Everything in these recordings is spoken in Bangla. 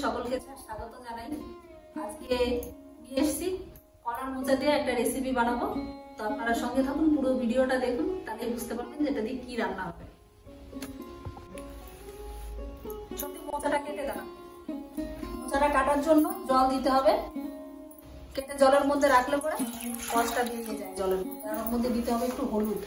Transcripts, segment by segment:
সকলকে স্বাগত জানাই। আজকে নিয়ে এসেছি কলার মোচা দিয়ে একটা রেসিপি বানাবো। তো আপনারা সঙ্গে থাকুন, পুরো ভিডিওটা দেখুন, তাহলে বুঝতে পারবেন যে এটা দিয়ে কি রান্না হবে। ছোট মোচাটা কেটে দিলাম। মোচাটা কাটার জন্য জল দিতে হবে। কেটে জলের মধ্যে রাখলে পরে রসটা বেরিয়ে যায় জলের মধ্যে। আর ওর মধ্যে দিতে হবে একটু হলুদ।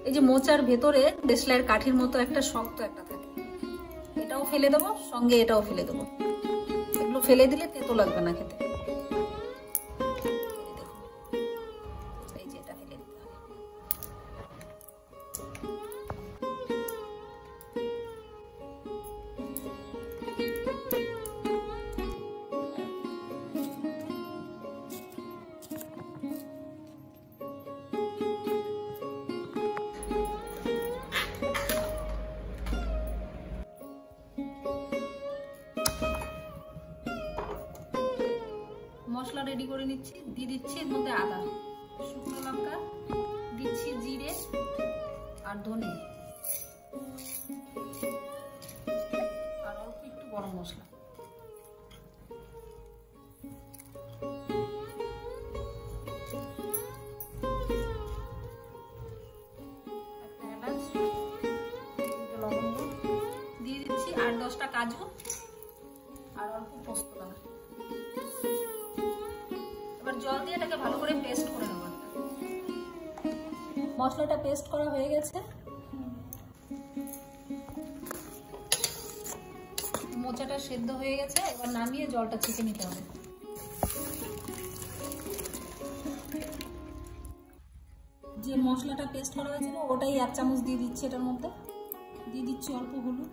এই যে মোচার ভেতরে দেশলাইয়ের কাঠির মতো একটা শক্ত একটা থাকে, এটাও ফেলে দেবো, সঙ্গে এটাও ফেলে দেবো। এগুলো ফেলে দিলে তেতো লাগবে না খেতে। এই যে এটা ফেলে দিতে হবে। মশলা রেডি করে নিচ্ছি। দিয়ে দিচ্ছি এর মধ্যে আদা, শুকনো লঙ্কা, দিচ্ছি জিরে আর ধনে, আর অল্প একটু গরম মশলা। একটা এলাচ, লবঙ্গ দিয়ে দিচ্ছি, 8-10টা কাজু আর অল্প পোস্ত দানা। জল দিয়ে এটাকে ভালো করে পেস্ট করে নেব। মশলাটা পেস্ট করা হয়ে গেছে। মোচাটা সেদ্ধ হয়ে গেছে, এবার নামিয়ে জলটা ছেঁকে নিতে হবে। যে মশলাটা পেস্ট করা হয়েছিল ওটাই 1 চামচ দিয়ে দিচ্ছি এটার মধ্যে। দিয়ে দিচ্ছি অল্প হলুদ,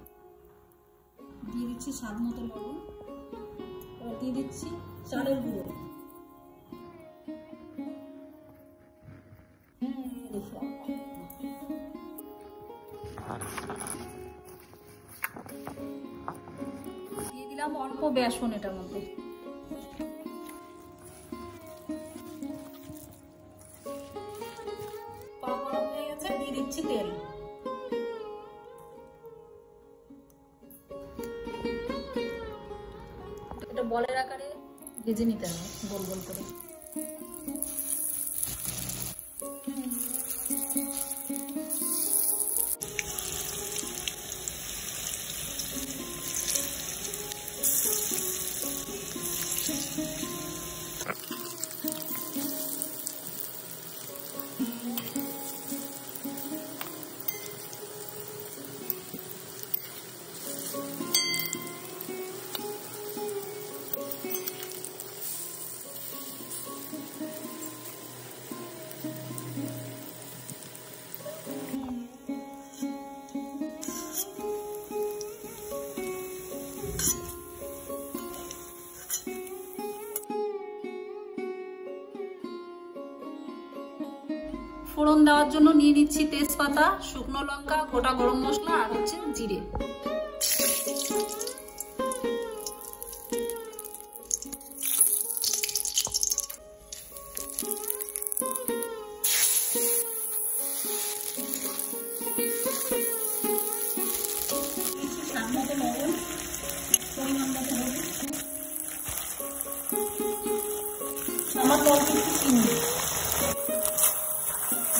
দিয়ে দিচ্ছি স্বাদ মতো লবণ, এবার দিয়ে দিচ্ছি চালের গুঁড়ো। দিয়ে দিলাম অল্প বেসন এটার মধ্যে। গরম হয়ে গেছে, দিয়ে দিচ্ছি তেল। এটা বলের আকারে ভেজে নিতে হবে গোল গোল করে। ফোড়ন দেওয়ার জন্য নিয়ে নিচ্ছি তেজপাতা, শুকনো লঙ্কা, গোটা গরম মশলা আর হচ্ছে জিরে।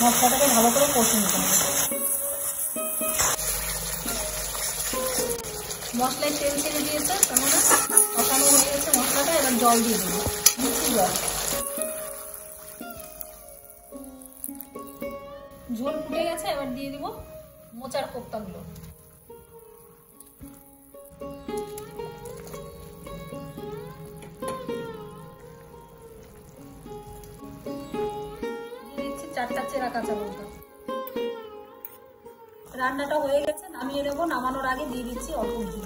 মশলাটাকে ভালো করে কষে নিতে হবে। মশলায় তেল ছেড়ে দিয়েছে, কেননা কষানো হয়ে গেছে মশলাটা। এবার জল দিয়ে দেবো, মিষ্টি জল। ঝোল ফুটে গেছে, এবার দিয়ে দিব মোচার কোপ্তাগুলো। দিয়ে দিচ্ছি 4টা চেরা কাঁচা লঙ্কা। রান্নাটা হয়ে গেছে, নামিয়ে নেবো। নামানোর আগে দিয়ে দিচ্ছি অল্প ঘি।